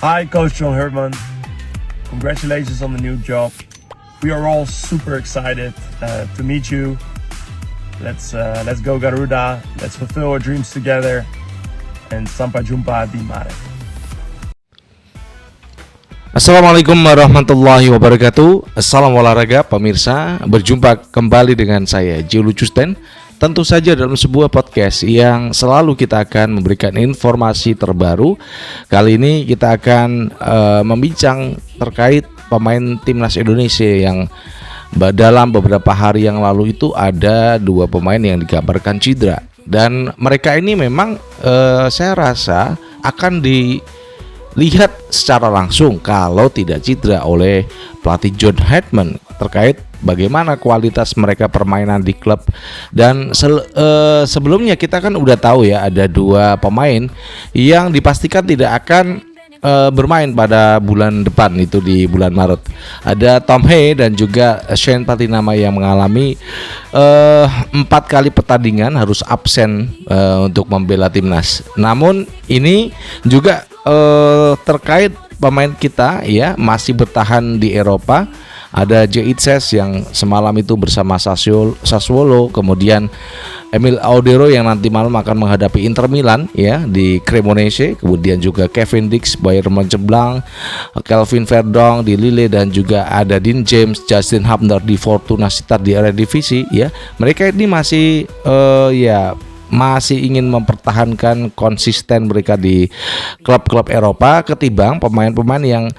Hi, Coach John Herdman. Congratulations on the new job. We are all super excited to meet you. Let's go Garuda. Let's fulfill our dreams together. And sampai jumpa di Maret. Assalamualaikum warahmatullahi wabarakatuh. Salam olahraga pemirsa. Berjumpa kembali dengan saya Jelu Custen. Tentu saja dalam sebuah podcast yang selalu kita akan memberikan informasi terbaru. Kali ini kita akan membincang terkait pemain timnas Indonesia yang dalam beberapa hari yang lalu itu ada dua pemain yang dikabarkan cedera. Dan mereka ini memang saya rasa akan dilihat secara langsung kalau tidak cedera oleh pelatih John Herdman terkait bagaimana kualitas mereka permainan di klub. Dan sebelumnya kita kan udah tahu ya, ada dua pemain yang dipastikan tidak akan bermain pada bulan depan, itu di bulan Maret. Ada Tom Hey dan juga Shane Patinama yang mengalami 4 kali pertandingan harus absen untuk membela timnas. Namun ini juga terkait pemain kita ya masih bertahan di Eropa. Ada Jeitzes yang semalam itu bersama Sassuolo, kemudian Emil Audero yang nanti malam akan menghadapi Inter Milan ya di Cremonese, kemudian juga Kevin Dix Bayern Mönchengladbach, Kelvin Verdong di Lille, dan juga ada Dean James, Justin Hubner di Fortuna Sittard di Eredivisie ya. Mereka ini masih ingin mempertahankan konsisten mereka di klub-klub Eropa ketimbang pemain-pemain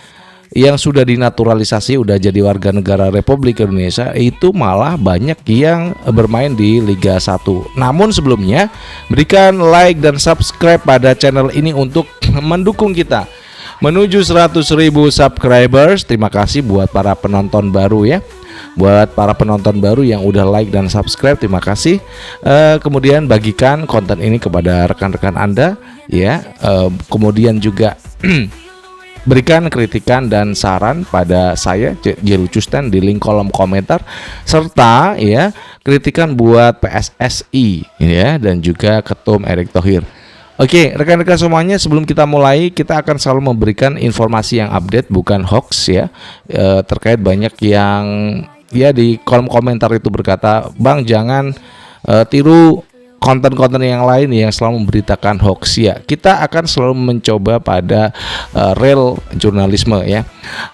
yang sudah dinaturalisasi, udah jadi warga negara Republik Indonesia, itu malah banyak yang bermain di Liga 1. Namun sebelumnya berikan like dan subscribe pada channel ini untuk mendukung kita menuju 100.000 subscribers. Terima kasih buat para penonton baru ya. Buat para penonton baru yang udah like dan subscribe, terima kasih. Kemudian bagikan konten ini kepada rekan-rekan Anda ya. Kemudian juga berikan kritikan dan saran pada saya Jelu Custen di link kolom komentar, serta ya kritikan buat PSSI ya dan juga Ketum Erick Thohir. Oke, rekan-rekan semuanya, sebelum kita mulai, kita akan selalu memberikan informasi yang update, bukan hoax ya. Terkait banyak yang ya di kolom komentar itu berkata, "Bang, jangan tiru konten-konten yang lain yang selalu memberitakan hoax." Ya, kita akan selalu mencoba pada real jurnalisme ya.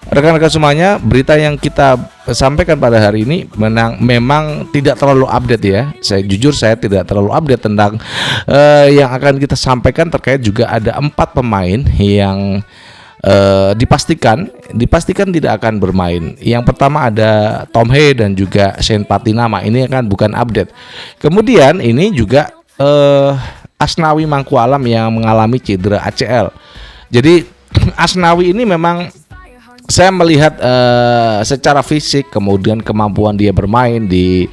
Rekan-rekan semuanya, berita yang kita sampaikan pada hari ini memang tidak terlalu update ya. Saya tidak terlalu update tentang yang akan kita sampaikan. Terkait juga ada 4 pemain yang dipastikan tidak akan bermain. Yang pertama ada Tom Hey dan juga Shane Patinama. Ini kan bukan update. Kemudian ini juga Asnawi Mangkualam yang mengalami cedera ACL. Jadi Asnawi ini memang saya melihat secara fisik, kemudian kemampuan dia bermain di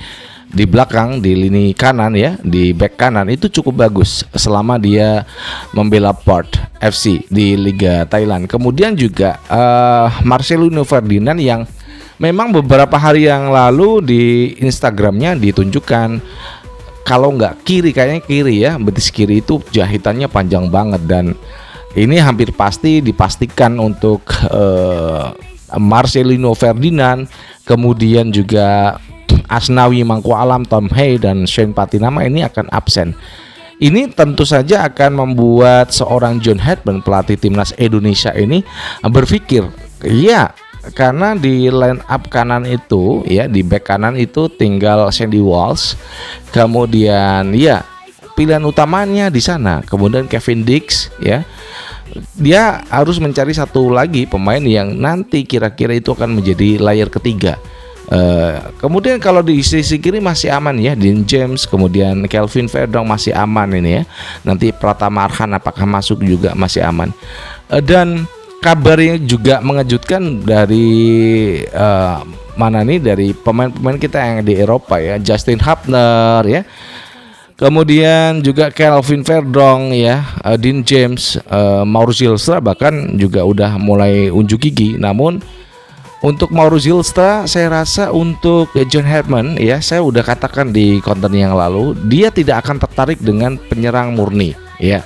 belakang, di lini kanan ya, di back kanan itu cukup bagus selama dia membela Port FC di Liga Thailand. Kemudian juga Marcelino Ferdinand yang memang beberapa hari yang lalu di Instagramnya ditunjukkan kalau nggak kiri, kayaknya kiri ya, betis kiri itu jahitannya panjang banget, dan ini hampir pasti dipastikan untuk Marcelino Ferdinand, kemudian juga Asnawi Mangkualam, Tom Hey dan Shane Patinama ini akan absen. Ini tentu saja akan membuat seorang John Herdman, pelatih timnas Indonesia ini berpikir, ya karena di line up kanan itu ya, di back kanan itu tinggal Sandy Walsh, kemudian ya pilihan utamanya di sana, kemudian Kevin Dix ya. Dia harus mencari satu lagi pemain yang nanti kira-kira itu akan menjadi layer ketiga. Kemudian kalau di sisi kiri masih aman ya, Dean James, kemudian Kelvin Verdong masih aman ini ya. Nanti Pratama Arhan apakah masuk juga masih aman. Dan kabarnya juga mengejutkan dari dari pemain-pemain kita yang di Eropa ya, Justin Hubner ya. Kemudian juga Kelvin Verdong ya, Dean James, Mauro Zylstra bahkan juga udah mulai unjuk gigi. Namun untuk Mauro Zylstra, saya rasa untuk John Herdman ya, saya udah katakan di konten yang lalu, dia tidak akan tertarik dengan penyerang murni ya.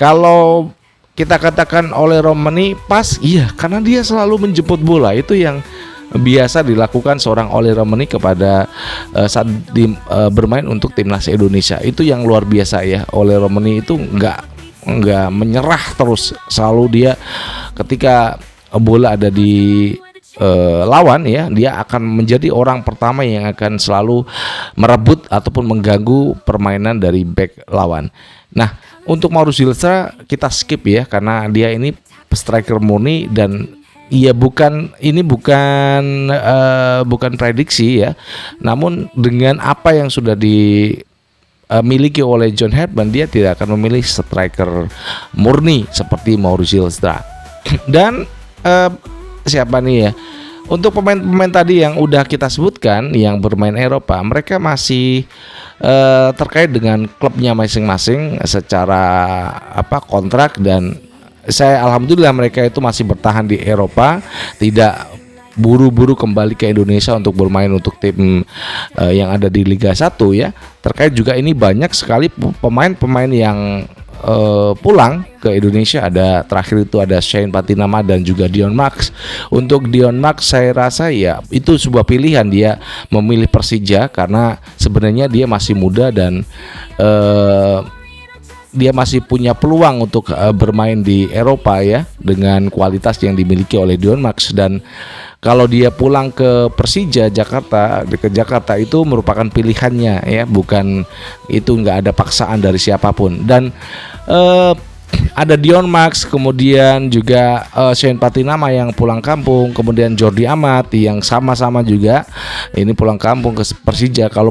Kalau kita katakan oleh Romani pas, iya, karena dia selalu menjemput bola. Itu yang biasa dilakukan seorang Oleh Romani kepada saat bermain untuk timnas Indonesia. Itu yang luar biasa ya. Oleh Romani itu nggak menyerah terus, selalu dia ketika bola ada di lawan ya, dia akan menjadi orang pertama yang akan selalu merebut ataupun mengganggu permainan dari back lawan. Nah, untuk Mauro Zylstra kita skip ya, karena dia ini striker murni dan bukan prediksi ya. Namun dengan apa yang sudah dimiliki oleh John Herdman, dia tidak akan memilih striker murni seperti Mauro Zylstra. Dan siapa nih ya? Untuk pemain-pemain tadi yang udah kita sebutkan yang bermain Eropa, mereka masih terkait dengan klubnya masing-masing secara kontrak, dan alhamdulillah mereka itu masih bertahan di Eropa, tidak buru-buru kembali ke Indonesia untuk bermain untuk tim yang ada di Liga 1 ya. Terkait juga ini banyak sekali pemain-pemain yang pulang ke Indonesia. Terakhir itu ada Shane Patinama dan juga Dion Max. Untuk Dion Max saya rasa ya itu sebuah pilihan dia memilih Persija, karena sebenarnya dia masih muda dan dia masih punya peluang untuk bermain di Eropa ya, dengan kualitas yang dimiliki oleh Dion Max. Dan kalau dia pulang ke Persija Jakarta itu merupakan pilihannya ya, bukan itu, nggak ada paksaan dari siapapun. Dan ada Dion Max, kemudian juga Shane Patinama yang pulang kampung, kemudian Jordi Amat yang sama-sama juga ini pulang kampung ke Persija. Kalau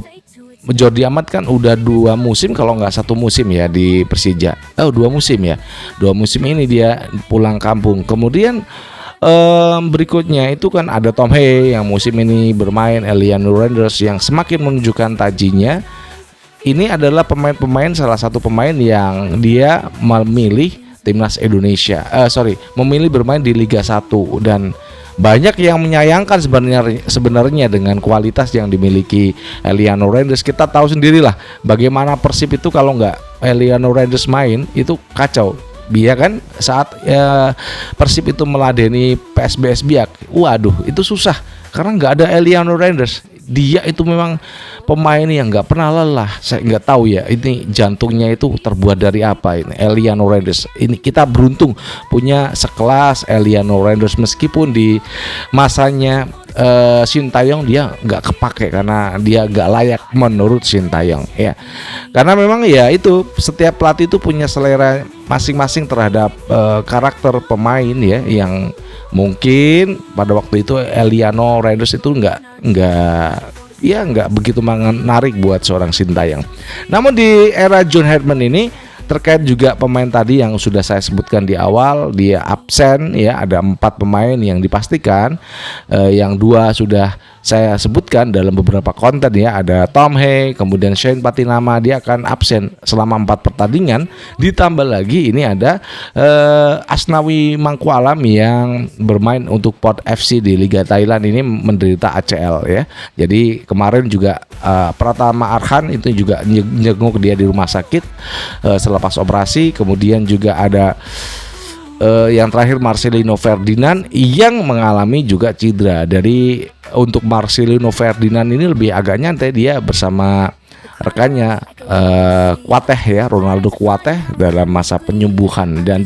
Jordi Amat kan udah 2 musim kalau nggak 1 musim ya di Persija. 2 musim ya. 2 musim ini dia pulang kampung. Kemudian berikutnya itu kan ada Tom Hey yang musim ini bermain, Eliano Randers yang semakin menunjukkan tajinya. Ini adalah salah satu pemain yang dia memilih timnas Indonesia. Memilih bermain di Liga 1, dan banyak yang menyayangkan sebenarnya dengan kualitas yang dimiliki Eliano Randers. Kita tahu sendirilah bagaimana Persib itu kalau nggak Eliano Randers main itu kacau. Dia kan saat Persib itu meladeni PSBS Biak, waduh itu susah karena nggak ada Eliano Randers. Dia itu memang pemain yang nggak pernah lelah. Saya nggak tahu ya ini jantungnya itu terbuat dari apa ini Eliano Randers. Ini kita beruntung punya sekelas Eliano Randers, meskipun di masanya Sintayong dia nggak kepake karena dia nggak layak menurut Sintayong ya. Karena memang ya itu setiap pelatih itu punya selera masing-masing terhadap karakter pemain ya, yang mungkin pada waktu itu Eliano Randers itu nggak begitu menarik buat seorang Sintayong. Namun di era John Herdman ini, terkait juga pemain tadi yang sudah saya sebutkan di awal, dia absen ya, ada 4 pemain yang dipastikan, yang 2 sudah saya sebutkan dalam beberapa konten ya, ada Tom Hey, kemudian Shane Patinama, dia akan absen selama 4 pertandingan. Ditambah lagi ini ada Asnawi Mangkualam yang bermain untuk Port FC di Liga Thailand, ini menderita ACL ya. Jadi kemarin juga Pratama Arhan itu juga nyenguk dia di rumah sakit selepas operasi. Kemudian juga ada yang terakhir Marcelino Ferdinand yang mengalami juga cedera. Untuk Marcelino Ferdinand ini lebih agak nyantai, dia bersama rekannya Kuateh ya, Ronaldo Kuateh dalam masa penyembuhan. Dan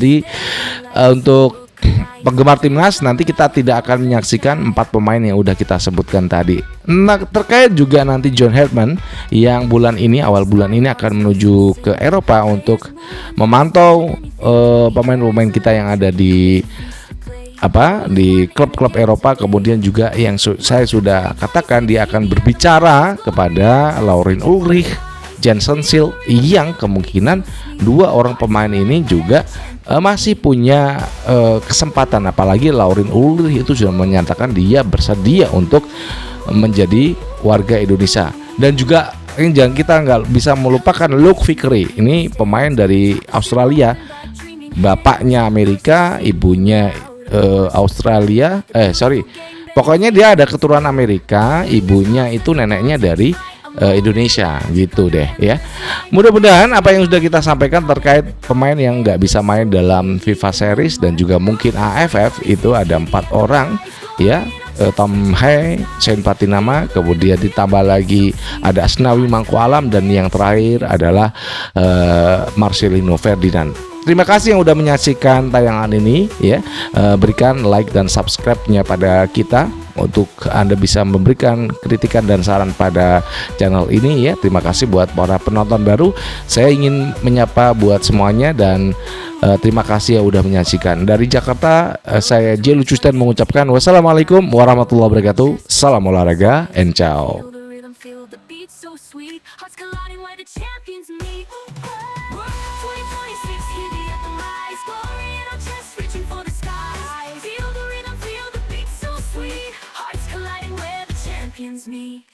untuk penggemar timnas nanti kita tidak akan menyaksikan 4 pemain yang udah kita sebutkan tadi. Nah, terkait juga nanti John Herdman yang awal bulan ini akan menuju ke Eropa untuk memantau pemain-pemain kita yang ada di klub-klub Eropa. Kemudian juga yang saya sudah katakan, dia akan berbicara kepada Laurien Ulrich, Jensen Seal, yang kemungkinan 2 orang pemain ini juga masih punya kesempatan. Apalagi Laurien Ulrich itu sudah menyatakan dia bersedia untuk menjadi warga Indonesia. Dan juga kita nggak bisa melupakan Luke Vickery, ini pemain dari Australia, bapaknya Amerika, ibunya pokoknya dia ada keturunan Amerika, ibunya itu neneknya dari Indonesia gitu deh ya. Mudah-mudahan apa yang sudah kita sampaikan terkait pemain yang nggak bisa main dalam FIFA Series dan juga mungkin AFF itu ada 4 orang ya. Tom Hai, Shane Patinama, kemudian ditambah lagi ada Asnawi Mangku Alam, dan yang terakhir adalah Marcelino Ferdinand. Terima kasih yang udah menyaksikan tayangan ini ya. Berikan like dan subscribe-nya pada kita untuk Anda bisa memberikan kritikan dan saran pada channel ini ya. Terima kasih buat para penonton baru. Saya ingin menyapa buat semuanya dan terima kasih yang udah menyaksikan. Dari Jakarta, saya J. Lucusten mengucapkan wassalamualaikum warahmatullahi wabarakatuh. Salam olahraga and ciao. Feel the rhythm, feel the beat so sweet. Hearts colliding where the champions meet. 2026, hear the anthem rise. Glory in our chests, reaching for the skies. Feel the rhythm, feel the beat so sweet. Hearts colliding where the champions meet.